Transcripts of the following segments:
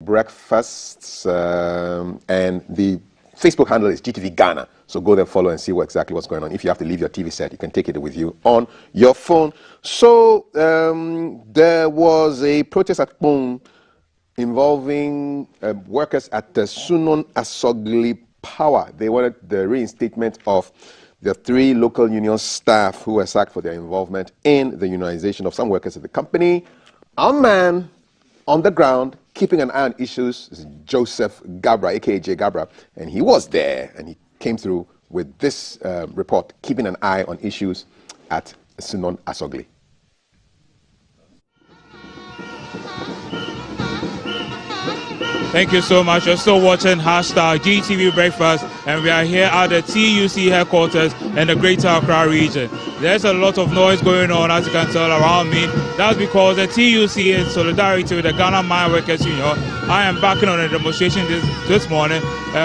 breakfasts, and the Facebook handle is GTV Ghana. So go there, follow, and see exactly what's going on. If you have to leave your TV set, you can take it with you on your phone. So there was a protest at Pong involving workers at the Sunon Asogli Power. They wanted the reinstatement of the 3 local union staff who were sacked for their involvement in the unionization of some workers at the company. Our man on the ground, keeping an eye on issues, is Joseph Gabra, aka J. Gabra, and he was there, and he came through with this report, keeping an eye on issues at Sunon Asogli. Thank you so much. You're still watching #GTV Breakfast, and we are here at the TUC headquarters in the Greater Accra region. There's a lot of noise going on, as you can tell around me. That's because the TUC, in solidarity with the Ghana Mine Workers Union, I am backing on a demonstration this morning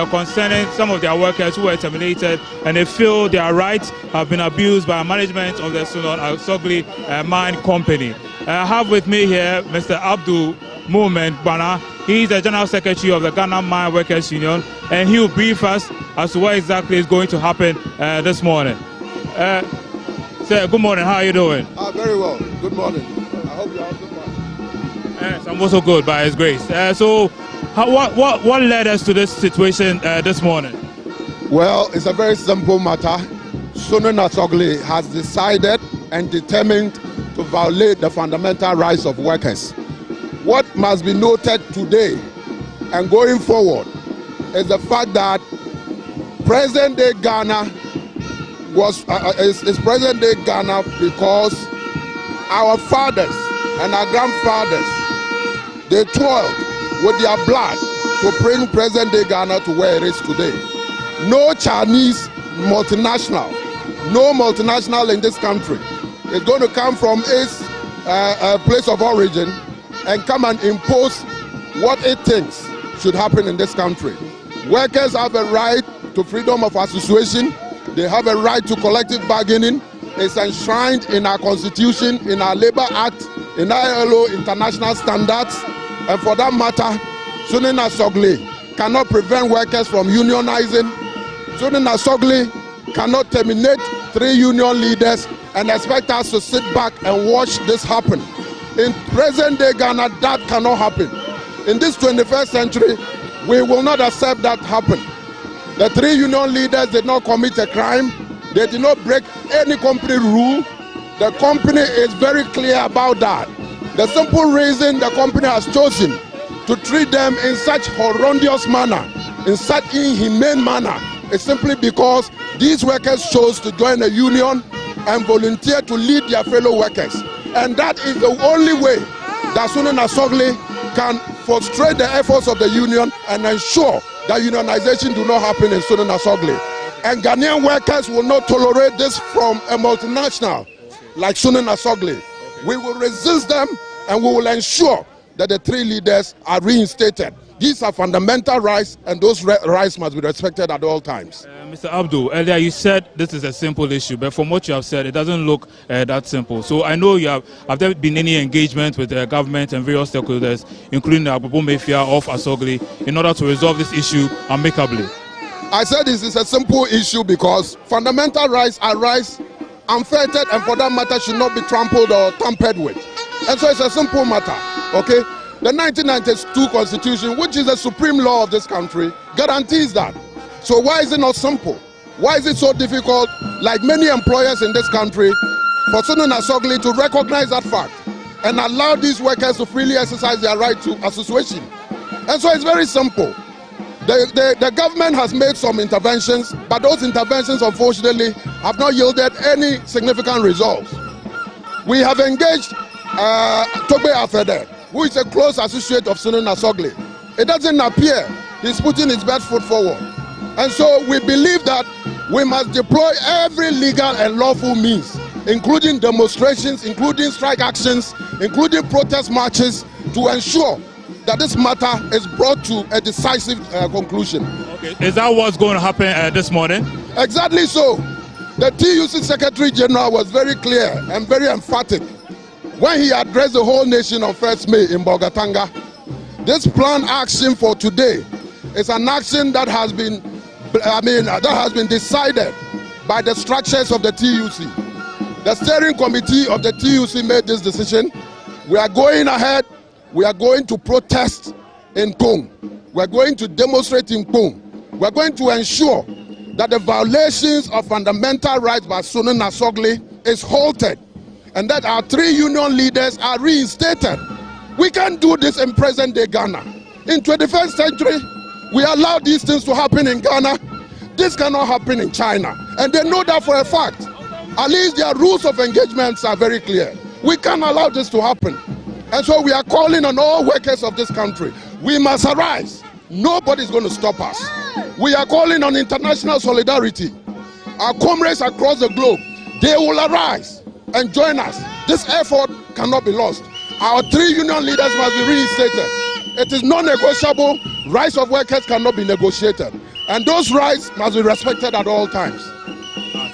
concerning some of their workers who were terminated, and they feel their rights have been abused by management of the Sunon Asogli Mine Company. I have with me here Mr. Abdul Muhammad Bana. He's the General Secretary of the Ghana Mine Workers Union, and he will brief us as to what exactly is going to happen this morning. Sir, good morning. How are you doing? Very well. Good morning. I hope you're also fine. Yes, I'm also good, by His grace. So, what led us to this situation this morning? Well, it's a very simple matter. Sunon Asogli has decided and determined to violate the fundamental rights of workers. What must be noted today and going forward is the fact that present-day Ghana is present-day Ghana because our fathers and our grandfathers, they toiled with their blood to bring present-day Ghana to where it is today. No Chinese multinational, no multinational in this country is going to come from its place of origin and come and impose what it thinks should happen in this country. Workers have a right to freedom of association. They have a right to collective bargaining. It's enshrined in our Constitution, in our Labour Act, in ILO international standards. And for that matter, Sunon Asogli cannot prevent workers from unionizing. Sunon Asogli cannot terminate 3 union leaders and expect us to sit back and watch this happen. In present-day Ghana, that cannot happen. In this 21st century, we will not accept that happen. The 3 union leaders did not commit a crime. They did not break any company rule. The company is very clear about that. The simple reason the company has chosen to treat them in such horrendous manner, in such inhumane manner, is simply because these workers chose to join a union and volunteer to lead their fellow workers. And that is the only way that Sunon Asogli can frustrate the efforts of the union and ensure that unionization do not happen in Sunon Asogli. And Ghanaian workers will not tolerate this from a multinational like Sunon Asogli. We will resist them, and we will ensure that the 3 leaders are reinstated. These are fundamental rights, and those rights must be respected at all times. Mr. Abdul, earlier you said this is a simple issue, but from what you have said, it doesn't look that simple. So I know have there been any engagement with the government and various stakeholders, including the Abubu Mafia of Asogli, in order to resolve this issue amicably? I said this is a simple issue because fundamental rights are rights unfettered, and for that matter should not be trampled or tampered with. And so it's a simple matter, okay? The 1992 Constitution, which is the supreme law of this country, guarantees that. So why is it not simple? Why is it so difficult, like many employers in this country, for Sunon Asogli to recognize that fact and allow these workers to freely exercise their right to association? And so it's very simple. The government has made some interventions, but those interventions, unfortunately, have not yielded any significant results. We have engaged Tobe Afede, who is a close associate of Sunon Asogli. It doesn't appear he's putting his best foot forward. And so we believe that we must deploy every legal and lawful means, including demonstrations, including strike actions, including protest marches, to ensure that this matter is brought to a decisive conclusion. Okay. Is that what's going to happen this morning? Exactly so. The TUC Secretary General was very clear and very emphatic when he addressed the whole nation on 1st May in Bolgatanga. This plan action for today is an action that has been, that has been decided by the structures of the TUC. The steering committee of the TUC made this decision. We are going ahead. We are going to protest in Kong. We are going to demonstrate in Kong. We are going to ensure that the violations of fundamental rights by Sunan Asogli is halted and that our 3 union leaders are reinstated. We can't do this in present-day Ghana. In 21st century, we allow these things to happen in Ghana. This cannot happen in China. And they know that for a fact. At least their rules of engagements are very clear. We can't allow this to happen. And so we are calling on all workers of this country. We must arise. Nobody's going to stop us. We are calling on international solidarity. Our comrades across the globe, they will arise and join us. This effort cannot be lost. Our 3 union leaders must be reinstated. It is non-negotiable. Rights of workers cannot be negotiated. And those rights must be respected at all times.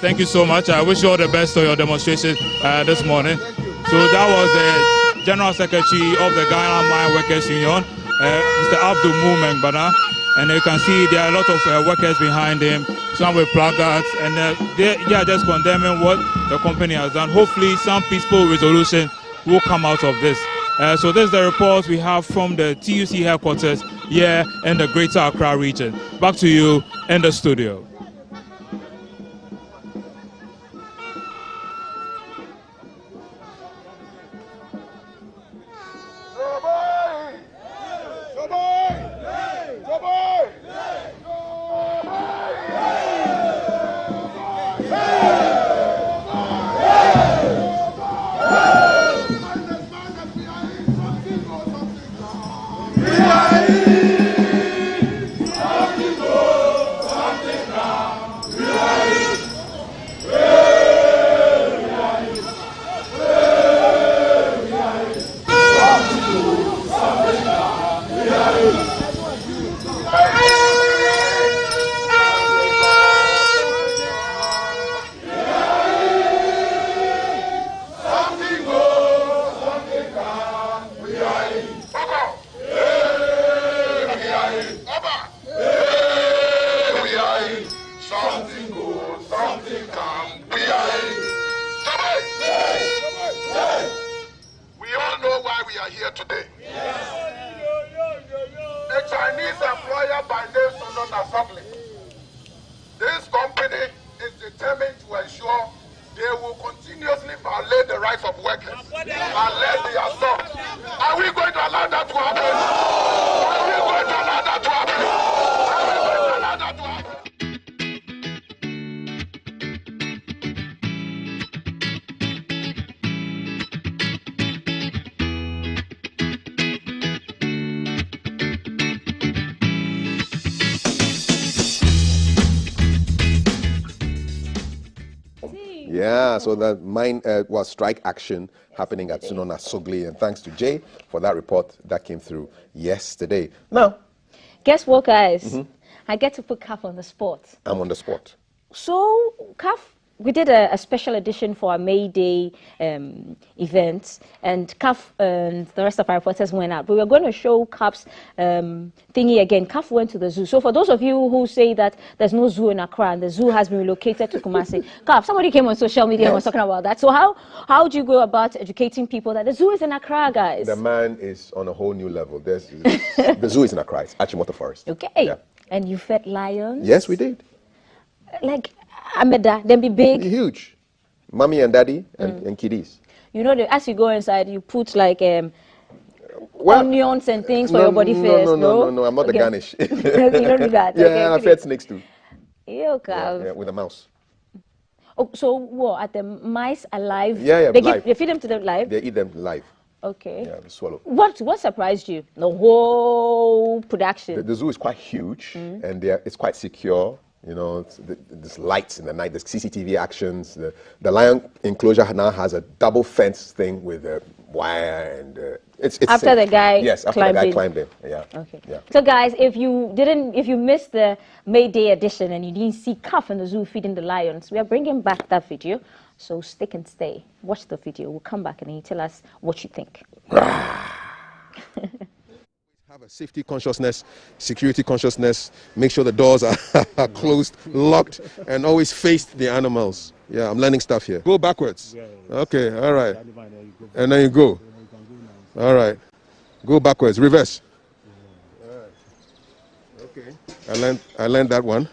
Thank you so much. I wish you all the best for your demonstration this morning. So that was the General Secretary of the Ghana Mine Workers Union, Mr. Abdul Mumen Bana. And you can see there are a lot of workers behind him, some with placards, and they are just condemning what the company has done. Hopefully some peaceful resolution will come out of this. So this is the report we have from the TUC headquarters here in the Greater Accra region. Back to you in the studio. Yeah, so the mine was strike action happening at Sunan Asogli, and thanks to Jay for that report that came through yesterday. Now, guess what, guys? I get to put CAF on the spot. I'm on the spot. So, CAF, we did a special edition for our May Day event, and CAF and the rest of our reporters went out. But we were going to show CAF's thingy again. CAF went to the zoo. So for those of you who say that there's no zoo in Accra and the zoo has been relocated to Kumasi, CAF, somebody came on social media and was talking about that. So how do you go about educating people that the zoo is in Accra, guys? The man is on a whole new level. The zoo is in Accra. It's Achimota Forest. Okay. Yeah. And you fed lions? Yes, we did. Like, Ameda, then be big. Huge. Mommy and daddy and kiddies. You know, as you go inside, you put like onions and things for your body first. No, I'm not the garnish. You don't do that. Yeah, okay, I fed snakes too. Yeah, with a mouse. Oh, so what? Are the mice alive? Yeah, live. They feed them to them live? They eat them live. Okay. Yeah, they swallow. What surprised you? The whole production? The zoo is quite huge and it's quite secure. You know, there's lights in the night, there's CCTV actions. The lion enclosure now has a double fence thing with a wire and it's after safe. the guy yes, after the guy climbed in. Yeah. Okay. Yeah. So guys, if you missed the May Day edition and you didn't see CAF in the zoo feeding the lions, we are bringing back that video. So stick and stay. Watch the video. We'll come back and then you tell us what you think. Have have a safety consciousness, security consciousness, make sure the doors are closed, locked, and always face the animals. Yeah, I'm learning stuff here. Go backwards. Okay, all right. And then you go. All right. Go backwards. Reverse. All right. Okay. I learned that one.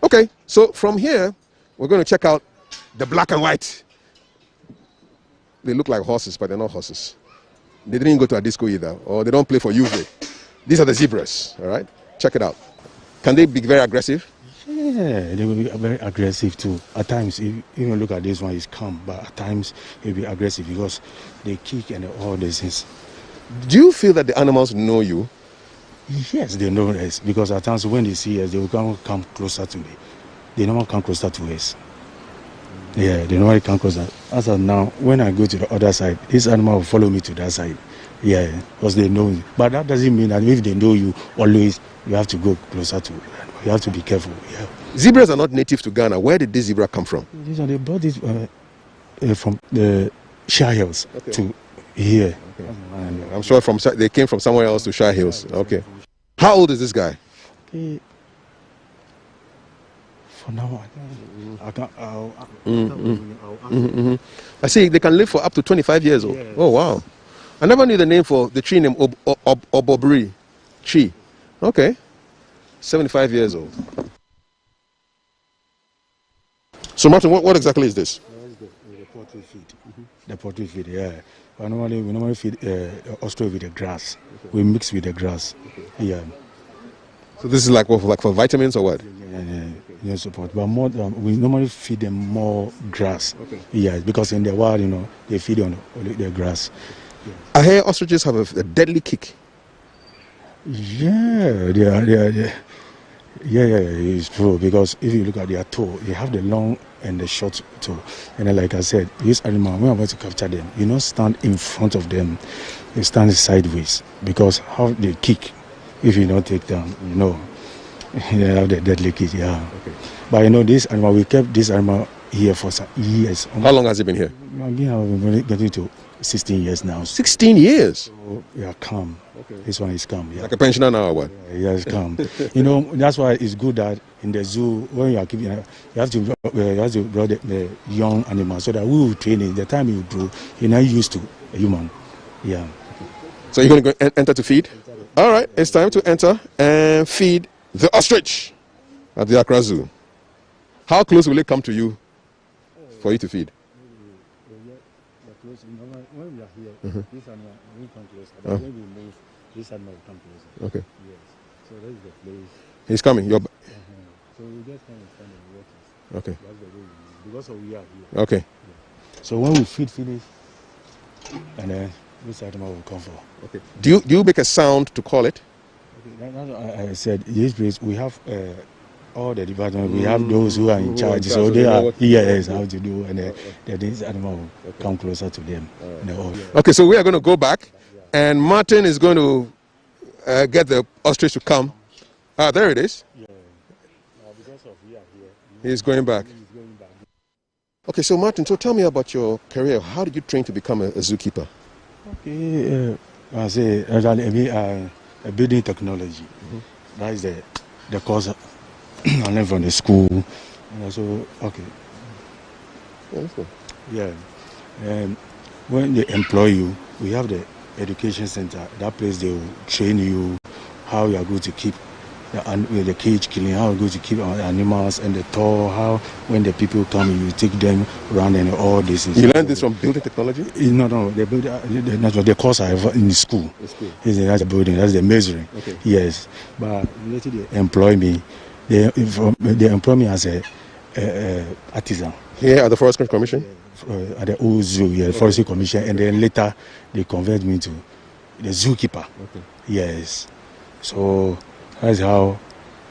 Okay, so from here, we're going to check out the black and white. They look like horses, but they're not horses. They didn't go to a disco either, or they don't play for Juve. These are the zebras, all right? Check it out. Can they be very aggressive? Yeah, they will be very aggressive too. At times, if you look at this one, it's calm, but at times it will be aggressive because they kick and all these things. Do you feel that the animals know you? Yes, they know us because at times when they see us, they will come closer to me. They normally come closer to us. Yeah, they normally come closer. As of now, when I go to the other side, this animal will follow me to that side. Yeah, because they know me. But that doesn't mean that if they know you, always you have to go closer to. You have to be careful. Yeah. Zebras are not native to Ghana. Where did this zebra come from? They brought it from the Shire Hills to here. Okay. I'm sure they came from somewhere else to Shire Hills. Okay. How old is this guy? For now, I can't. I see they can live for up to 25 years old. Yes. Oh, wow. I never knew the name for the tree named Obobri tree. Okay. 75 years old. So, Martin, what exactly is this? The poultry feed. The poultry feed, yeah. We normally feed ostrich with the grass. Okay. We mix with the grass. Okay. Yeah. So this is like what, like for vitamins or what? Yeah, support. But more, we normally feed them more grass. Okay. Yeah, because in the wild, they feed on the grass. Yeah. I hear ostriches have a deadly kick. Yeah, yeah, it's true. Because if you look at their toe, they have the long and the short toe. And then, like I said, these animals, when I'm going to capture them, you don't stand in front of them. You stand sideways because how they kick. If you don't take them, they have the deadly kick. Yeah. Okay. But this animal, we kept this animal here for some years. How long has it been here? I've been getting to 16 years now. 16 years? So, yeah, calm. Okay. This one is calm. Yeah. Like a pensioner now or what? Yeah, it's calm. That's why it's good that in the zoo, when you are keeping, you have to grow the young animals so that we will train it. The time you grow, you're not used to a human. Yeah. So you're going to enter to feed? All right, it's time to enter and feed the ostrich at the Accra Zoo. How close will it come to you for you to feed? When we are here, this animal will come closer. But when we move, this animal will come closer. Okay. Yes. So that is the place. He's coming. So we just come and stand and watch. Okay. That's the way we because we are here. Okay. Yeah. So when we finish, and then this animal will come for. Okay. Do you make a sound to call it? Okay. That's what I said. This place we have all the departments. We have those who are in charge. So they are here how to do, and this animal will come closer to them. Okay. So we are going to go back, and Martin is going to get the ostrich to come. Ah, there it is. Yeah. Because of we are here. He's going back. Okay. So Martin, so tell me about your career. How did you train to become a zookeeper? Okay, I say a building technology. That is the course I learned from the school. And also, okay. Yeah, that's good. Yeah. When they employ you, we have the education center. That place they will train you how you are going to keep the cage clean, how you are going to keep our animals and the tour, how when the people come, you take them around and all this. You learned this from building technology? No, the course I have in the school. That's the building, that's the measuring. Okay. Yes, but later they employ me. They employ me as a artisan. Here at the Forestry Commission? At the old zoo, Forestry Commission, and then later they convert me to the zookeeper. Okay. Yes, so that's how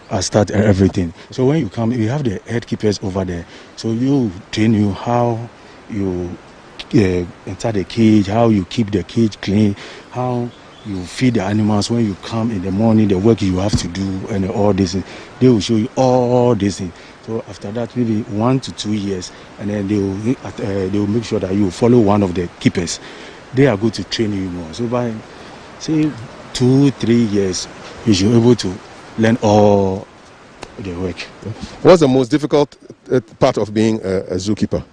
I start everything. So when you come, you have the head keepers over there. So you train you how you enter the cage, how you keep the cage clean, how you feed the animals when you come in the morning, the work you have to do, and all this. They will show you all this thing. So after that, maybe 1 to 2 years, and then they will make sure that you follow one of the keepers. they are good to train you more. So by, say, 2-3 years, you should be able to learn all the work. What's the most difficult part of being a zookeeper?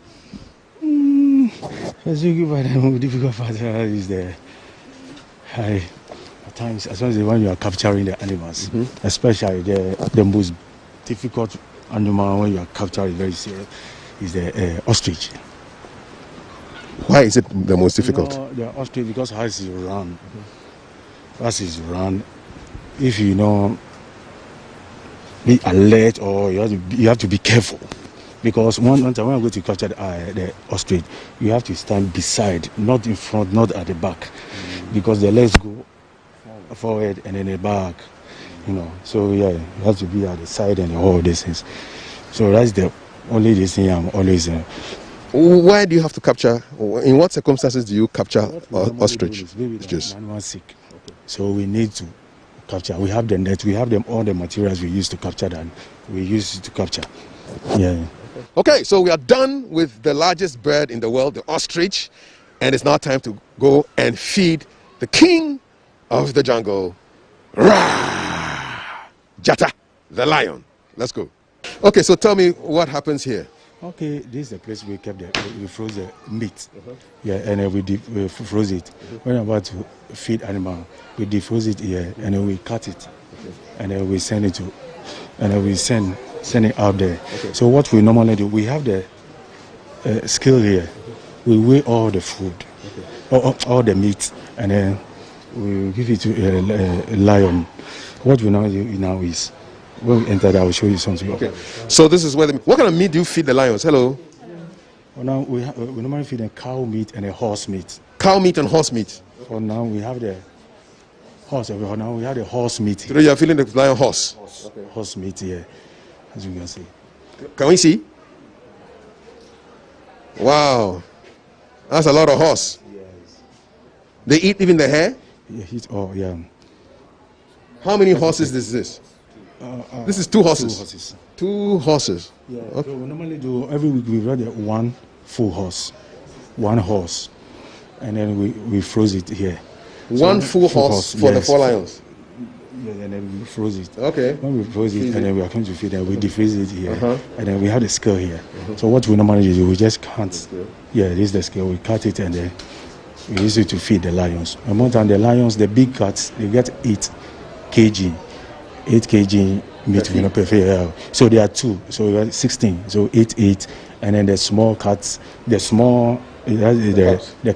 A zookeeper, the most difficult part is the high. At times, especially when you are capturing the animals, especially the most difficult animal when you are capturing very serious is the ostrich. Why is it the most difficult? The ostrich, because as you run, if you know be alert, or you have to be careful, because one time when I go to capture the ostrich, you have to stand beside, not in front, not at the back, because the legs go forward and then the back, So yeah, you have to be at the side and all these things. So that's the only thing I'm always. Why do you have to capture? In what circumstances do you capture ostrich? It's just animal sick, so we need to capture. We have the net, we have all the materials we use to capture that. We use it to capture. Yeah. Okay, so we are done with the largest bird in the world, the ostrich, and it's now time to go and feed the king of the jungle, Jatta, the lion. Let's go. Okay, so tell me what happens here. Okay, this is the place we kept we froze the meat. Yeah, and then we froze it. When we're about to feed animal, we defroze it here, and then we cut it, and then we send it to, and then we send it out there. So what we normally do, we have the scale here. We weigh all the food, all the meat, and then we give it to a lion. What we now do now is, when we enter there, I will show you something. Okay. So this is where what kind of meat do you feed the lions? Hello. Well, now we normally feed them cow meat and a horse meat. Cow meat and horse meat. For now we have the horse. Now we have the horse meat. So you are feeding the lion horse. Horse meat here, as you can see. Can we see? Wow, that's a lot of horse. Yes. They eat even the hair. Yeah. How many horses is this? This is 2 horses. 2 horses. 2 horses. Yeah. Okay. So we normally do every week. We run one full horse, and then we froze it here. One full horse for the 4 lions. Yeah, and then we froze it. Okay. When we froze it, and then we are going to feed them, we defroze it here, and then we have the scale here. So what we normally do, we just cut. Yeah, this is the scale. We cut it, and then we use it to feed the lions. And one time the lions, the big cats, they get 8 kg meat. We not prefer. So there are 2. So we have 16. So 8, and then the small cats, the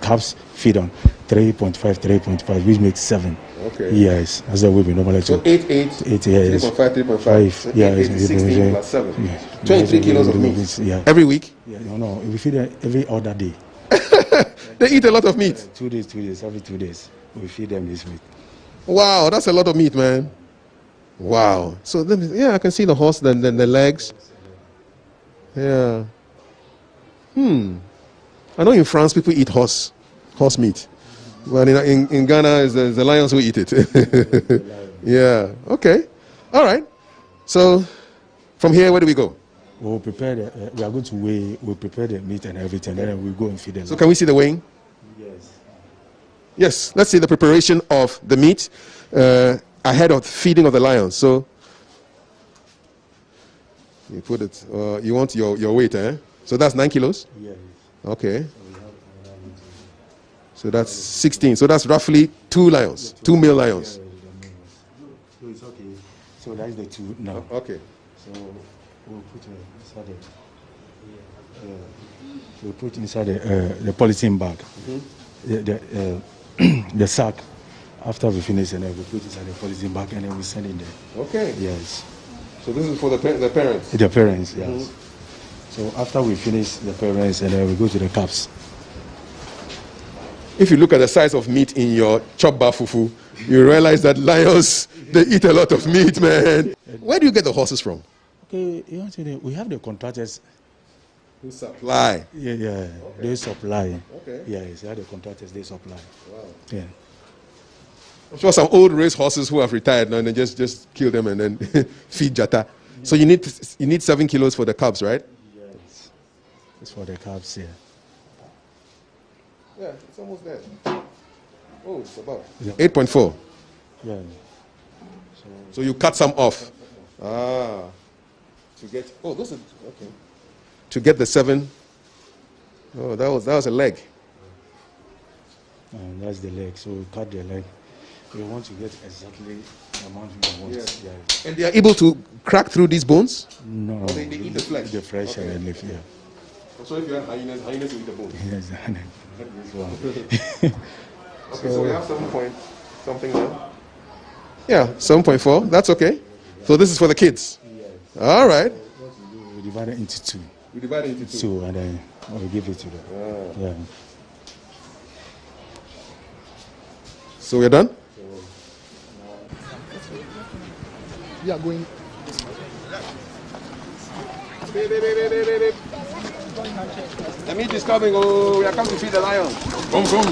calves feed on 3.5, which makes 7. Okay. Yes, that's the way we normally do. So 8, yes. 3.5. 5. Yeah, 16 plus 7. Yeah. 23 kilos of meat. Yeah. Every week? Yeah, no. We feed them every other day. They eat a lot of meat. 2 days. Every 2 days, we feed them this meat. Wow, that's a lot of meat, man. Wow. So yeah, I can see the horse, then the legs. Yeah. I know in France people eat horse meat. But in Ghana, it's the lions who eat it. Yeah. Okay. All right. So from here, where do we go? We'll prepare we are going to weigh. We'll prepare the meat and everything, and then we'll go and feed them. So can we see the weighing? Yes. Yes. Let's see the preparation of the meat ahead of the feeding of the lions. So you put it. You want your weight, eh? So that's 9 kilos. Yes. Okay. So that's 16. So that's roughly 2 lions, 2 male lions. So it's okay. So that's the 2 now. Okay. So we'll put inside we'll put inside the polythene bag. The sack. After we finish, and then we put inside the polythene bag, and then we send it there. Okay. Yes. So this is for the parents. The parents, yes. So after we finish the parents, and then we go to the caps. If you look at the size of meat in your chop bar fufu, you realize that lions, they eat a lot of meat, man. Where do you get the horses from? Okay, we have the contractors. Who supply? Yeah. Okay. They supply. Okay. Yes, they are the contractors. They supply. Wow. Yeah. I'm sure some old race horses who have retired now and they just kill them and then feed Jatta. So you need 7 kilos for the cubs, right? Yes. It's for the calves here. Yeah, it's almost there. Oh, it's about Yeah. 8.4. Yeah. So you cut some off. To get. Oh, those are okay. To get the 7. Oh, that was a leg. And that's the leg. So we cut the leg. We want to get exactly the amount we want. Yeah. And they are able to crack through these bones. No. They eat the flesh. The flesh and the leaf. Yeah. So if you have hyenas will eat the bones. Yes. Okay, so we have 7 point something now. Yeah, 7.4. That's okay. So this is for the kids. All right. We divide it into 2. We divide it into 2. 2, and then we give it to them. Yeah. So we're done? We are going. The meat is coming. Oh, we are coming to feed the lion. Boom, boom.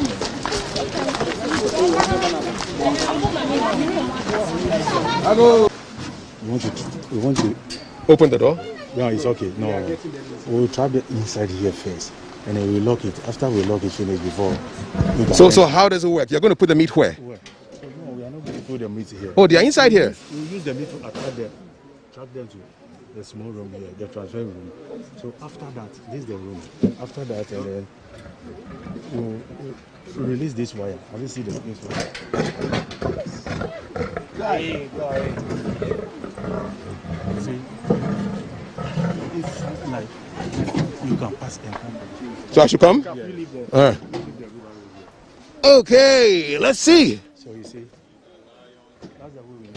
Hello. We want to Open the door. no, it's okay. No. We'll trap it inside here first. And then we lock it. After we lock it finish before. So how does it work? You're going to put the meat where? So no, we are not going to put the meat here. Oh, they are inside here. We use the meat to attract them to the small room here, the transfer room. So after that, this is the room. After that, and then we'll release this wire. Have you seen this wire? See, it's like you can pass and come. So I should come? All right. Okay, let's see. So you see, that's the way we make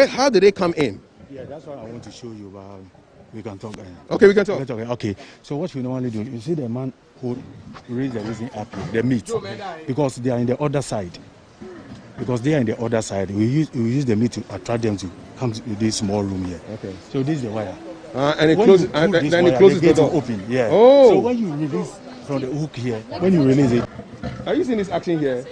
it. How did they come in? Yeah, that's what I want to show you, but we can talk. Okay, we can talk. Okay, so what we normally do, you see the man who raise the reason up here, the meat, because they are in the other side. Because they are in the other side, we use the meat to attract them to come to this small room here. Okay. So this is the wire. And it When closes. you put And this then wire, it closes the gate will door. open. Yeah. Oh. So when you release from the hook here, when you release it, Are you seeing this action here?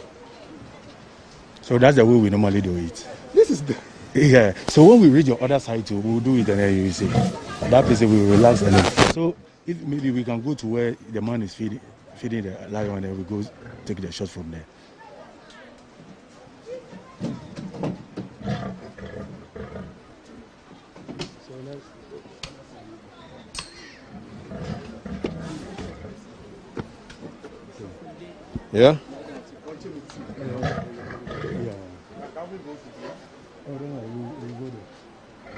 so that's the way we normally do it. This is the. Yeah. So when we reach your other side too, we'll do it and then you see that place will relax and then. So if maybe we can go to where the man is feeding the lion and then we go take the shot from there. So let's. Yeah. Yeah. Oh, no, we go there.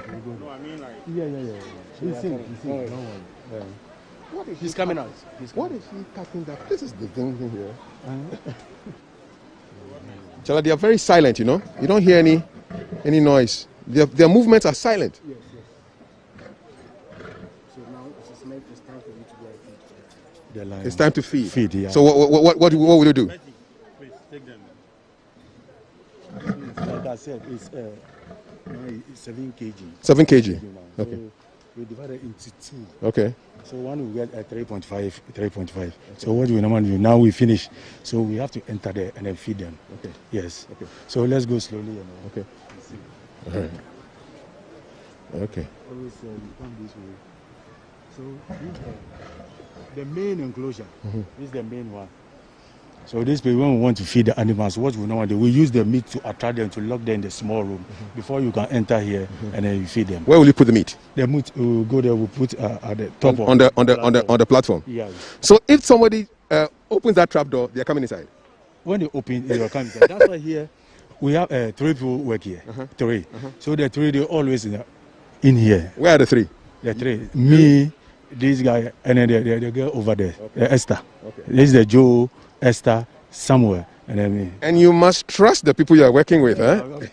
We go there. No, I mean like. Yeah. He's in. No one. Yeah. What is He's coming out. What is he cutting that? This is the thing here. Chala, they are very silent, you know. You don't hear any noise. Their movements are silent. Yes. So now it's time for you to go and feed. The lion. It's time to feed. Feed, yeah. So what will you do? Please take them. Like I said, it's 7 kg. 7 kg. So Okay. we divide it into 2. Okay. So one we get 3.5. So what we normally do, now we finish. So we have to enter there and then feed them. Okay. Yes. Okay. So let's go slowly. And Okay. see. All right. Okay. Always come this way. So this, the main enclosure is the main one. So this way, when we want to feed the animals, what we normally do, we use the meat to attract them to lock them in the small room before you can enter here and then you feed them. Where will you put the meat? The meat we will go there. We put at the top On the platform. Yeah. So if somebody opens that trap door, they are coming inside. When they open, they will come inside. That's why here we have 3 people work here. 3. So the 3 they always in here. Where are the 3? The 3. Me, this guy, and then the girl over there, Esther. Okay. This is the Joe, Esther, Samuel, and then me. And you must trust the people you are working with,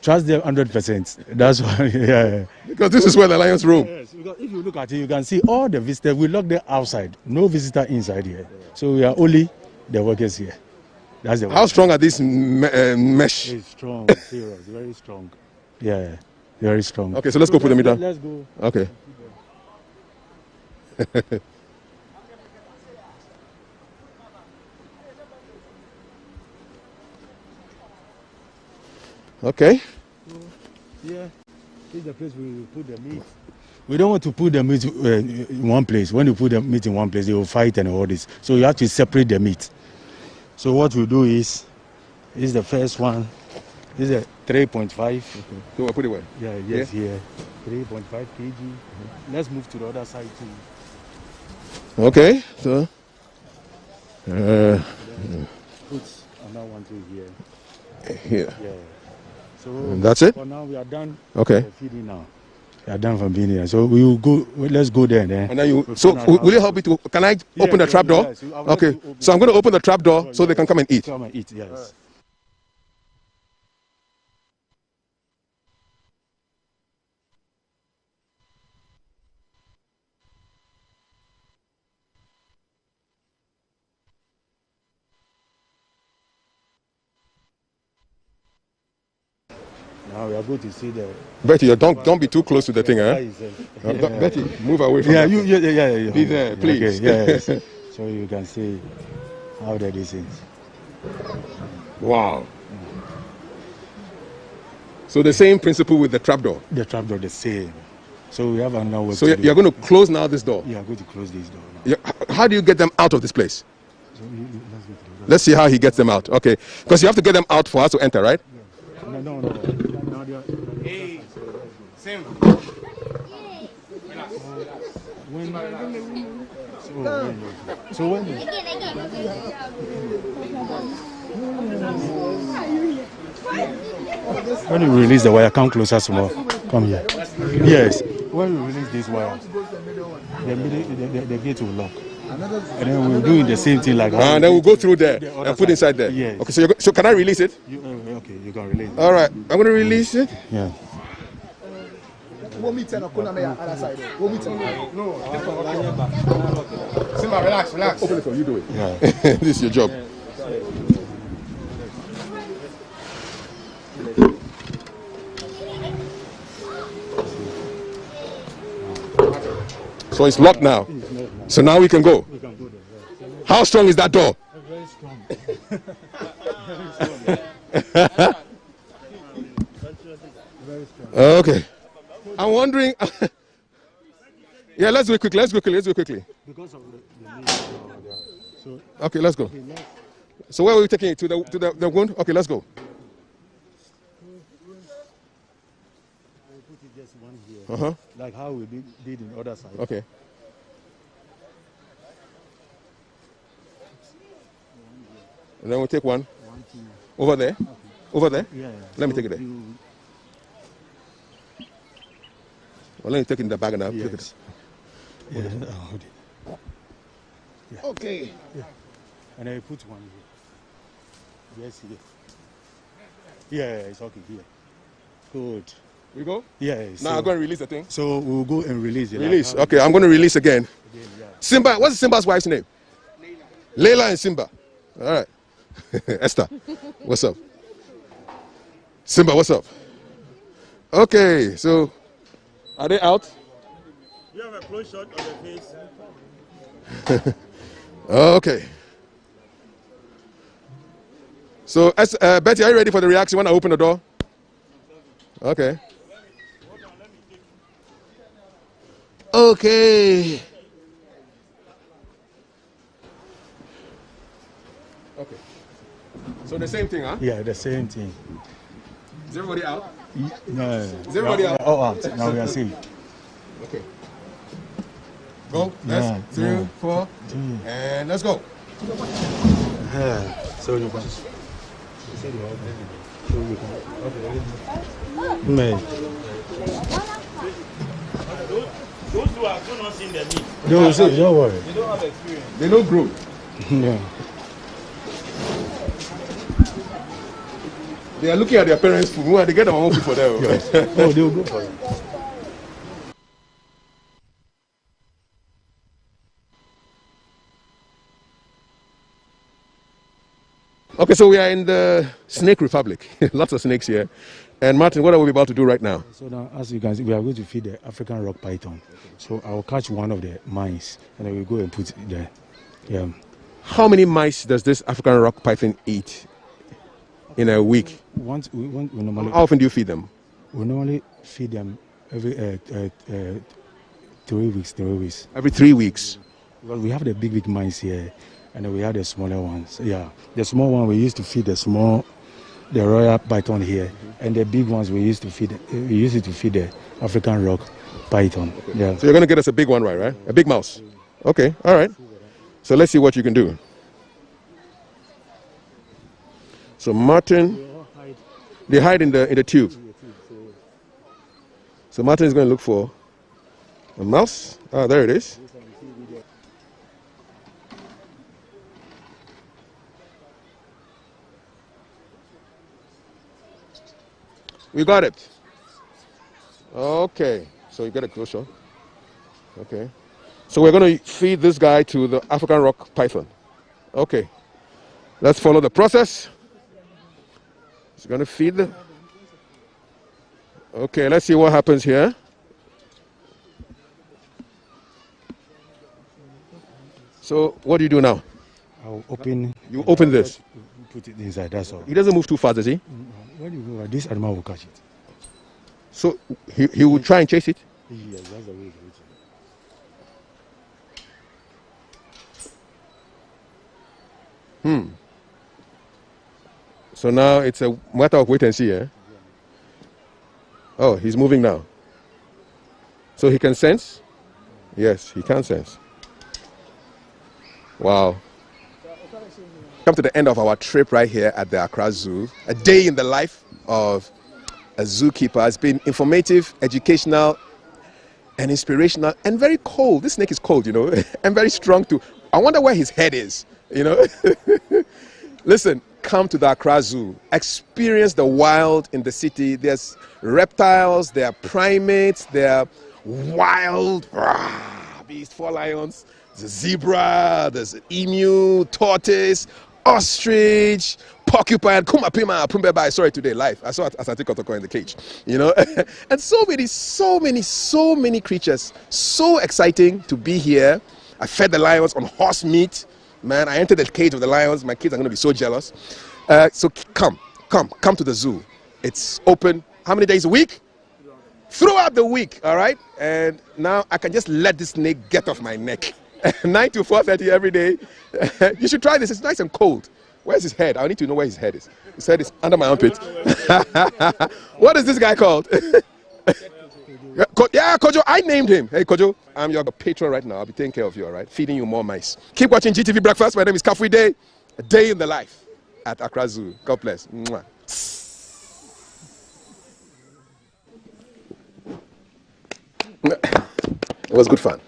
Trust them 100%. That's why, yeah. Because this is where the lions roam. Yes, because if you look at it, you can see all the visitors. We lock them outside. No visitor inside here. So we are only the workers here. That's the How strong are these mesh? Very strong, serious, very strong. Yeah, very strong. Okay, so let's go put the meat down. Let's go. Okay. Okay. Yeah, this is the place we put the meat. We don't want to put the meat in one place. When you put the meat in one place, they will fight and all this. So you have to separate the meat. So what we do is the first one. This is a 3.5. Okay. So we'll put it where? Yeah, yes, here. 3.5 kg. Let's move to the other side too. Okay, so. Put another one too here. Here. Yeah. So And that's it? for now we are done. Okay. Feeding now. We are done from feeding here. So we will go. Let's go there. And then you. So will you help me to? Can I open the trap door? Yes, Okay. So I'm going to open the trap door so they can come and eat. Come and eat. Yes. Now we are going to see the. Betty, don't be too close to the thing, eh? Betty, move away from Yeah, that. yeah. Be there, please. Okay, yes. So you can see how that is. Wow. So the same principle with the trapdoor. The trapdoor the same. So we have another way. So you're going to close now this door. Yeah, going to close this door. How do you get them out of this place? So let's go to the door. Let's see how he gets them out. Okay, because you have to get them out for us to enter, right? No. Hey, Simba. So when you release the wire, come closer some more. Come here. Yes. When you release this wire, the gate will lock. And then we're doing the same thing like that. And then we'll go through there and put inside there. Yes. Okay, so can I release it? Okay, you can release it. All right, I'm going to release it. Yeah. Simba, relax. Open it for you, do it. Yeah. This is your job. So it's locked now. So now we can go. How strong is that door? Very strong. Okay. I'm wondering. Yeah, let's do it quickly. Because of the so Okay, let's go. So where are we taking it? To the wound? Okay, let's go. we'll put it just one here. Uh-huh. Like how we did in the other side. Okay. And then we'll take one over there. Over there? Yeah. Let me take it there. Well, let me take it in the bag and I'll take it. Yeah. Hold it. Yeah. Okay. Yeah. And I put one here. Yes, here. Yeah, it's okay here. Good. We go? Yeah. Now I'm going to release the thing. So we'll go and release it. Release. Okay, I'm going to release again. Yeah. Simba, what's Simba's wife's name? Layla and Simba. All right. Esther, what's up? Simba, what's up? Okay, so are they out? You have a close shot of the face. Okay. So, Betty, are you ready for the reaction when I open the door? Okay. Okay. Okay. So the same thing, huh? Yeah, the same thing. Is everybody out? No. Is everybody out? Oh, out. Now we are safe. Okay. Go. Yeah, 3, 4, and let's go. So you can. Man. Those who have not seen the meat, Don't worry. they don't have experience. They don't grow. Yeah. They are looking at their parents' food. Well, they get their own food for them. Oh, they'll go for it. Okay, so we are in the Snake Republic. Lots of snakes here. And Martin, what are we about to do right now? So now, as you can see, we are going to feed the African rock python. So I'll catch one of the mice, and then we'll go and put it there. Yeah. How many mice does this African rock python eat in a week? We normally How often do you feed them? we normally feed them every 3 weeks, 3 weeks. Every 3 weeks. Because we have the big mice here, and then we have the smaller ones. Yeah, the small one we used to feed the royal python here, and the big ones we used to feed the African rock python. Okay. Yeah. So you're gonna get us a big one, right? A big mouse. Okay. All right. So let's see what you can do. So Martin, they hide in the tube. So Martin is going to look for a mouse. Ah, there it is. We got it. Okay. So you get a close shot. Okay. So we're going to feed this guy to the African rock python. Okay. Let's follow the process. It's going to feed the... Okay, let's see what happens here. So what do you do now? I'll open... You open this? Put it inside, that's all. He doesn't move too fast, does he? When you go, this animal will catch it. So he will try and chase it? Yes, that's the way it is. So now it's a matter of wait and see, eh? Oh, he's moving now. So he can sense? Yes, he can sense. Wow. Come to the end of our trip right here at the Accra Zoo. A day in the life of a zookeeper. It's been informative, educational, and inspirational, and very cold. This snake is cold, you know, and very strong too. I wonder where his head is, you know. Listen, come to the Accra Zoo. Experience the wild in the city. There's reptiles, there are primates, there are wild beasts, 4 lions, there's a zebra, there's an emu, tortoise, ostrich, porcupine, kumapima, pumbeba. I saw it today live. I saw it as I take Kotoko in the cage, you know. And so many creatures. So exciting to be here. I fed the lions on horse meat. Man, I entered the cage of the lions. My kids are going to be so jealous. So come to the zoo. It's open how many days a week? Throughout the week, all right? And now I can just let this snake get off my neck. 9 to 4:30 every day. You should try this. It's nice and cold. Where's his head? I need to know where his head is. His head is under my armpit. What is this guy called? Yeah, Kojo, I named him. Hey, Kojo, I'm your patron right now. I'll be taking care of you, all right? Feeding you more mice. Keep watching GTV Breakfast. My name is Kafui Day. A day in the life at Accra Zoo. God bless. Mwah. It was good fun.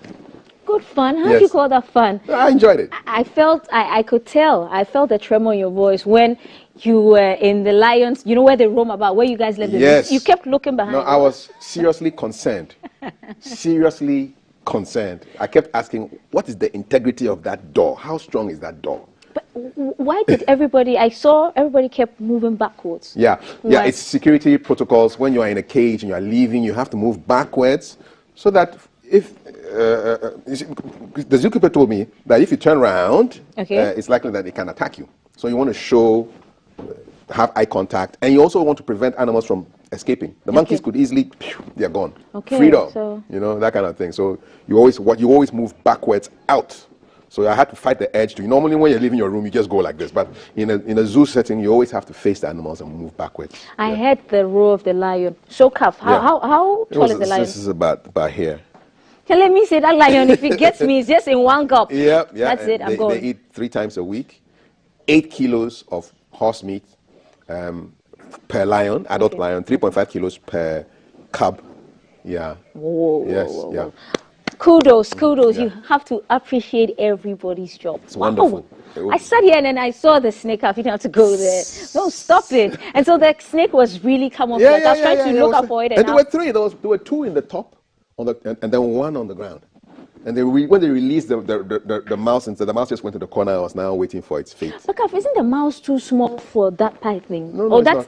Good fun? How do you call that fun? I enjoyed it. I could tell. I felt the tremor in your voice when you were in the lions, you know where they roam about, where you guys live. Yes. You kept looking behind. No, I was seriously concerned. Seriously concerned. I kept asking, what is the integrity of that door? How strong is that door? But why did everybody, I saw everybody kept moving backwards. Yeah, it's security protocols. When you are in a cage and you are leaving, you have to move backwards so that if, the zookeeper told me that if you turn around, it's likely that they can attack you. So you want to have eye contact, and you also want to prevent animals from escaping. The monkeys could easily, they're gone. Freedom, so you know, that kind of thing. So you always move backwards out. So I had to fight the edge. Normally when you're leaving your room, you just go like this. But in a zoo setting, you always have to face the animals and move backwards. I heard the roar of the lion. So, Kaf, how tall is the lion? This is about here. Let me say that lion, if it gets me, it's just in one cup. Yeah. That's it, I'm going. They eat 3 times a week. 8 kilos of horse meat per lion, adult lion, 3.5 kilos per cub. Yeah. Whoa. Yes, whoa. Kudos. You have to appreciate everybody's job. It's wonderful. I sat here and then I saw the snake. I didn't have to go there. No, stop it. And so the snake was really camouflaged. I was trying to look up for it. And there were 3. There were 2 in the top, and then 1 on the ground. And when they released the mouse, and so the mouse just went to the corner. I was now waiting for its fate. But Kaf, isn't the mouse too small for that python? No, that's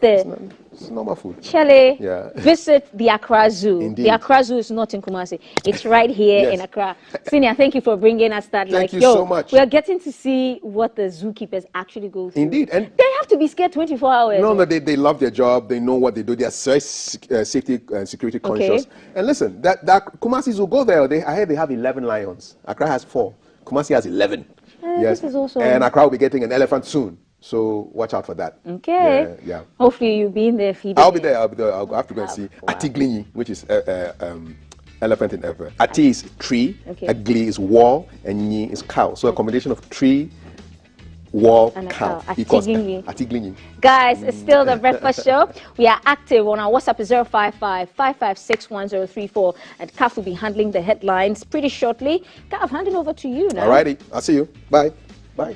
It's normal food. Chele, Yeah. visit the Accra Zoo. Indeed. The Accra Zoo is not in Kumasi. It's right here Yes. in Accra. Senior, thank you for bringing us that. Thank you so much. We are getting to see what the zookeepers actually go through. Indeed. And they have to be scared 24 hours. no, they love their job. They know what they do. They are safety and security conscious. And listen, that Kumasi Zoo, go there. I heard they have 11 lions. Accra has 4. Kumasi has 11. Yes. This is also... And Accra will be getting an elephant soon. So watch out for that. Okay. Yeah. Hopefully you'll be in there feeding. I'll be there. I'll have to go and see Atiglinyi, which is elephant in Ever. Ati is tree, Agli is wall, and Nyi is cow. So a combination of tree, wall, And a cow. cow. Equals Atiglinyi. Atiglinyi. Guys, it's still the Breakfast Show. We are active on our WhatsApp is 055-556-1034, and Kaf will be handling the headlines pretty shortly. Kaf, handing over to you now. Alrighty. I'll see you. Bye. Bye.